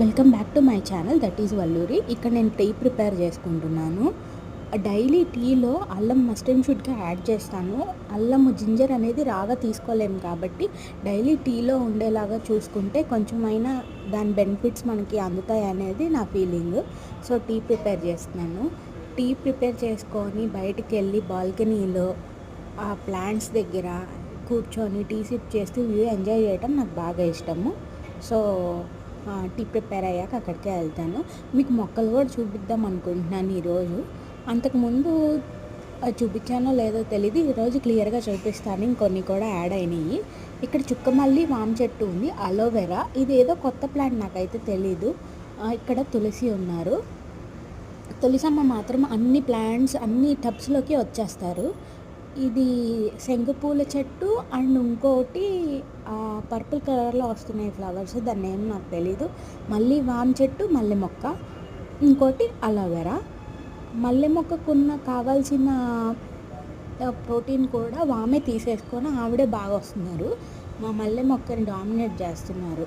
Welcome back to my channel that is Valluri. ఇక్కడ నేను tea prepare చేసుకుంటున్నాను. డైలీ టీలో అల్లం మస్ట్ అండ్ షుడ్గా యాడ్ చేస్తాను. అల్లం జింజర్ అనేది రాగా తీసుకోలేము కాబట్టి డైలీ టీలో ఉండేలాగా చూసుకుంటే కొంచెమైనా దాని బెనిఫిట్స్ మనకి అందుతాయి అనేది నా ఫీలింగ్. సో టీ ప్రిపేర్ చేస్తున్నాను. టీ ప్రిపేర్ చేసుకొని బయటికి వెళ్ళి బాల్కనీలో ఆ ప్లాంట్స్ దగ్గర కూర్చొని టీ సిప్ చేస్తూ వ్యూ ఎంజాయ్ చేయడం నాకు బాగా ఇష్టము. సో టీ ప్రిపేర్ అయ్యాక అక్కడికే వెళ్తాను. మీకు మొక్కలు కూడా చూపిద్దాం అనుకుంటున్నాను ఈరోజు. అంతకుముందు చూపించానో లేదో తెలీదు, ఈరోజు క్లియర్గా చూపిస్తాను. ఇంకొన్ని కూడా యాడ్ అయినాయి. ఇక్కడ చుక్కమల్లి వామ చెట్టు ఉంది, అలోవెరా. ఇది ఏదో కొత్త ప్లాంట్, నాకైతే తెలీదు. ఇక్కడ తులసి ఉన్నారు. తులసమ్మ మాత్రం అన్ని ప్లాంట్స్ అన్ని టబ్స్లోకి వచ్చేస్తారు. ఇది శంకుపూల చెట్టు అండ్ ఇంకోటి పర్పుల్ కలర్లో వస్తున్నాయి ఫ్లవర్స్, దాన్ని ఏం నాకు తెలీదు. మళ్ళీ వామ చెట్టు, మల్లె మొక్క, ఇంకోటి అలోవెరా. మల్లె మొక్కకున్న కావాల్సిన ప్రోటీన్ కూడా వామే తీసేసుకొని ఆవిడే బాగా వస్తున్నారు. మా మల్లె మొక్కని డామినేట్ చేస్తున్నారు.